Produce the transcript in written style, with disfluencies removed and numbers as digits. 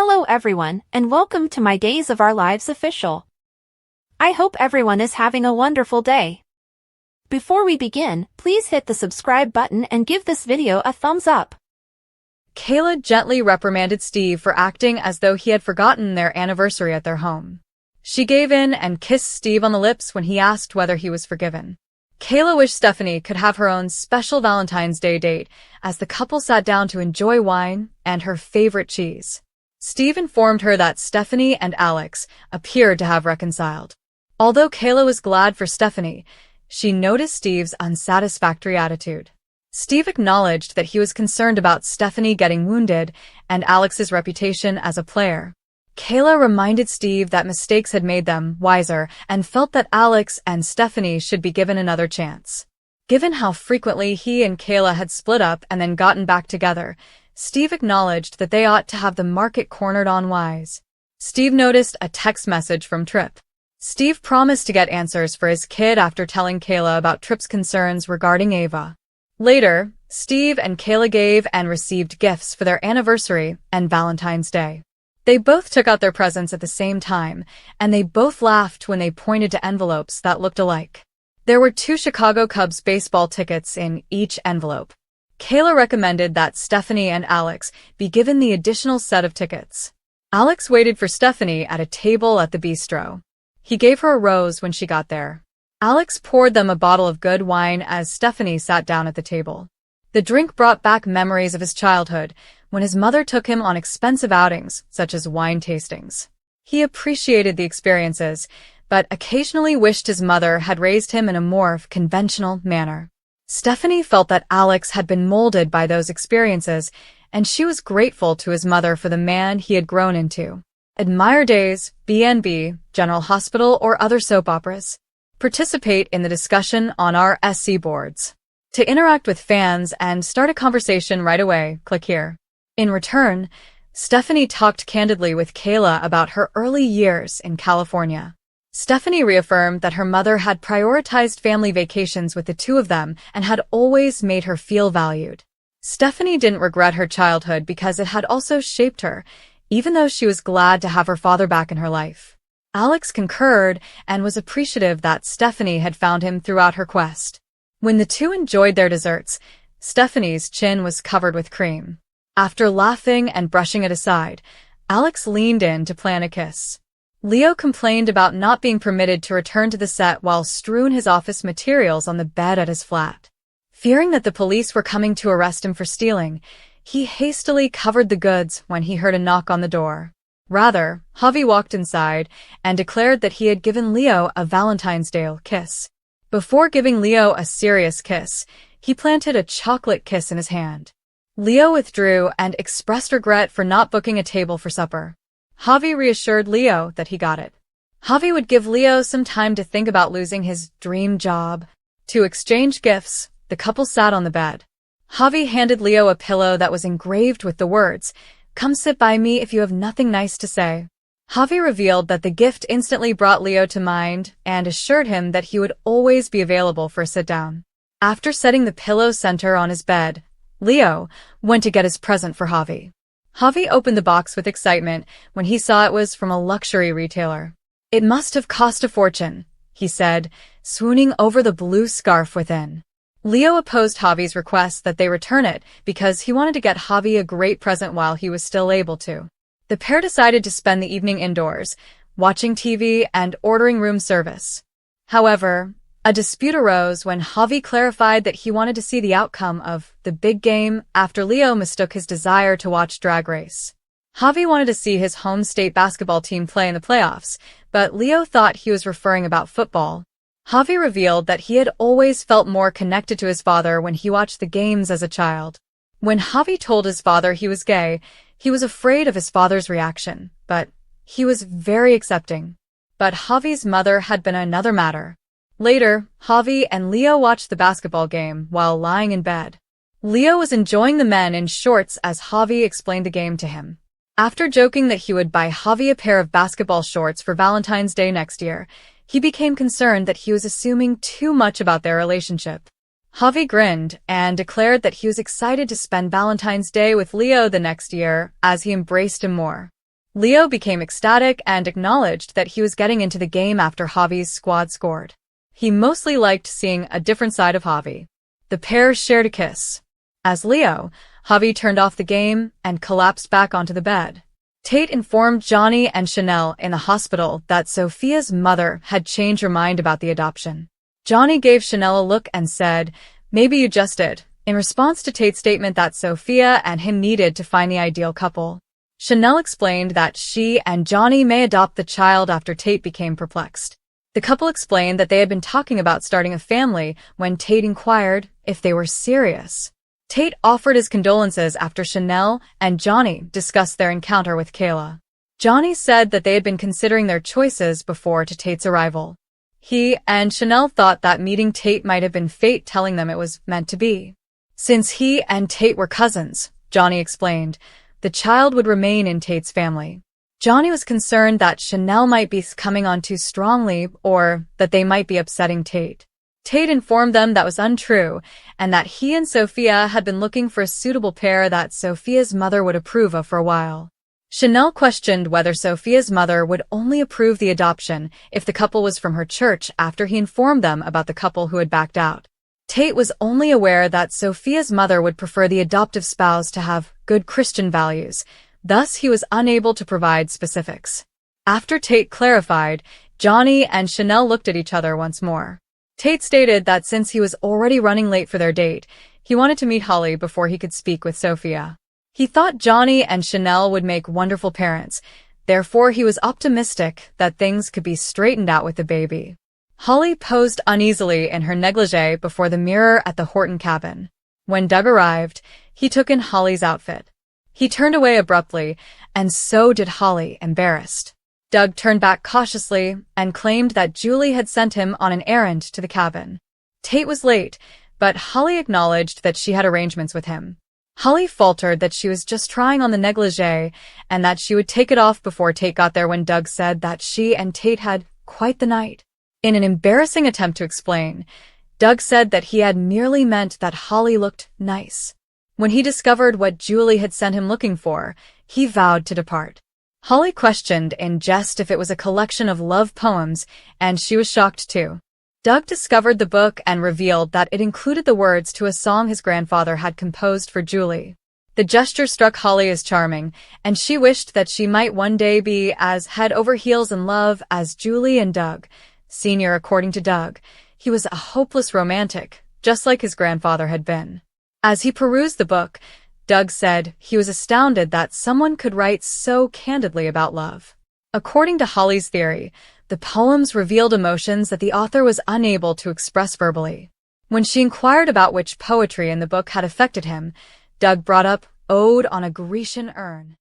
Hello everyone, and welcome to my Days of Our Lives official. I hope everyone is having a wonderful day. Before we begin, please hit the subscribe button and give this video a thumbs up. Kayla gently reprimanded Steve for acting as though he had forgotten their anniversary at their home. She gave in and kissed Steve on the lips when he asked whether he was forgiven. Kayla wished Stephanie could have her own special Valentine's Day date as the couple sat down to enjoy wine and her favorite cheese. Steve informed her that Stephanie and Alex appeared to have reconciled. Although Kayla was glad for Stephanie, she noticed Steve's unsatisfactory attitude. Steve acknowledged that he was concerned about Stephanie getting wounded and Alex's reputation as a player. Kayla reminded Steve that mistakes had made them wiser and felt that Alex and Stephanie should be given another chance. Given how frequently he and Kayla had split up and then gotten back together, Steve acknowledged that they ought to have the market cornered on wise. Steve noticed a text message from Tripp. Steve promised to get answers for his kid after telling Kayla about Tripp's concerns regarding Ava. Later, Steve and Kayla gave and received gifts for their anniversary and Valentine's Day. They both took out their presents at the same time, and they both laughed when they pointed to envelopes that looked alike. There were 2 Chicago Cubs baseball tickets in each envelope. Kayla recommended that Stephanie and Alex be given the additional set of tickets. Alex waited for Stephanie at a table at the bistro. He gave her a rose when she got there. Alex poured them a bottle of good wine as Stephanie sat down at the table. The drink brought back memories of his childhood, when his mother took him on expensive outings, such as wine tastings. He appreciated the experiences, but occasionally wished his mother had raised him in a more conventional manner. Stephanie felt that Alex had been molded by those experiences, and she was grateful to his mother for the man he had grown into. Admire Days, B&B, General Hospital, or other soap operas. Participate in the discussion on our SC boards. To interact with fans and start a conversation right away, click here. In return, Stephanie talked candidly with Kayla about her early years in California. Stephanie reaffirmed that her mother had prioritized family vacations with the two of them and had always made her feel valued. Stephanie didn't regret her childhood because it had also shaped her, even though she was glad to have her father back in her life. Alex concurred and was appreciative that Stephanie had found him throughout her quest. When the two enjoyed their desserts, Stephanie's chin was covered with cream. After laughing and brushing it aside, Alex leaned in to plan a kiss. Leo complained about not being permitted to return to the set while strewing his office materials on the bed at his flat. Fearing that the police were coming to arrest him for stealing, he hastily covered the goods when he heard a knock on the door. Rather, Javi walked inside and declared that he had given Leo a Valentine's Day kiss. Before giving Leo a serious kiss, he planted a chocolate kiss in his hand. Leo withdrew and expressed regret for not booking a table for supper. Javi reassured Leo that he got it. Javi would give Leo some time to think about losing his dream job. To exchange gifts, the couple sat on the bed. Javi handed Leo a pillow that was engraved with the words, "Come sit by me if you have nothing nice to say." Javi revealed that the gift instantly brought Leo to mind and assured him that he would always be available for a sit-down. After setting the pillow center on his bed, Leo went to get his present for Javi. Javi opened the box with excitement when he saw it was from a luxury retailer. "It must have cost a fortune," he said, swooning over the blue scarf within. Leo opposed Javi's request that they return it because he wanted to get Javi a great present while he was still able to. The pair decided to spend the evening indoors, watching TV and ordering room service. However, a dispute arose when Javi clarified that he wanted to see the outcome of the big game after Leo mistook his desire to watch Drag Race. Javi wanted to see his home state basketball team play in the playoffs, but Leo thought he was referring about football. Javi revealed that he had always felt more connected to his father when he watched the games as a child. When Javi told his father he was gay, he was afraid of his father's reaction, but he was very accepting. But Javi's mother had been another matter. Later, Javi and Leo watched the basketball game while lying in bed. Leo was enjoying the men in shorts as Javi explained the game to him. After joking that he would buy Javi a pair of basketball shorts for Valentine's Day next year, he became concerned that he was assuming too much about their relationship. Javi grinned and declared that he was excited to spend Valentine's Day with Leo the next year as he embraced him more. Leo became ecstatic and acknowledged that he was getting into the game after Javi's squad scored. He mostly liked seeing a different side of Javi. The pair shared a kiss. As Leo, Javi turned off the game and collapsed back onto the bed. Tate informed Johnny and Chanel in the hospital that Sophia's mother had changed her mind about the adoption. Johnny gave Chanel a look and said, "Maybe you just did," in response to Tate's statement that Sophia and him needed to find the ideal couple. Chanel explained that she and Johnny may adopt the child after Tate became perplexed. The couple explained that they had been talking about starting a family when Tate inquired if they were serious. Tate offered his condolences after Chanel and Johnny discussed their encounter with Kayla. Johnny said that they had been considering their choices before to Tate's arrival. He and Chanel thought that meeting Tate might have been fate telling them it was meant to be. Since he and Tate were cousins, Johnny explained, the child would remain in Tate's family. Johnny was concerned that Chanel might be coming on too strongly or that they might be upsetting Tate. Tate informed them that was untrue and that he and Sophia had been looking for a suitable pair that Sophia's mother would approve of for a while. Chanel questioned whether Sophia's mother would only approve the adoption if the couple was from her church after he informed them about the couple who had backed out. Tate was only aware that Sophia's mother would prefer the adoptive spouse to have good Christian values, thus he was unable to provide specifics. After Tate clarified, Johnny and Chanel looked at each other once more. Tate stated that since he was already running late for their date, he wanted to meet Holly before he could speak with Sophia. He thought Johnny and Chanel would make wonderful parents, therefore he was optimistic that things could be straightened out with the baby. Holly posed uneasily in her negligee before the mirror at the Horton cabin. When Doug arrived, he took in Holly's outfit. He turned away abruptly, and so did Holly, embarrassed. Doug turned back cautiously and claimed that Julie had sent him on an errand to the cabin. Tate was late, but Holly acknowledged that she had arrangements with him. Holly faltered that she was just trying on the negligee and that she would take it off before Tate got there when Doug said that she and Tate had quite the night. In an embarrassing attempt to explain, Doug said that he had merely meant that Holly looked nice. When he discovered what Julie had sent him looking for, he vowed to depart. Holly questioned in jest if it was a collection of love poems, and she was shocked too. Doug discovered the book and revealed that it included the words to a song his grandfather had composed for Julie. The gesture struck Holly as charming, and she wished that she might one day be as head over heels in love as Julie and Doug. Senior, according to Doug, he was a hopeless romantic, just like his grandfather had been. As he perused the book, Doug said he was astounded that someone could write so candidly about love. According to Holly's theory, the poems revealed emotions that the author was unable to express verbally. When she inquired about which poetry in the book had affected him, Doug brought up Ode on a Grecian Urn.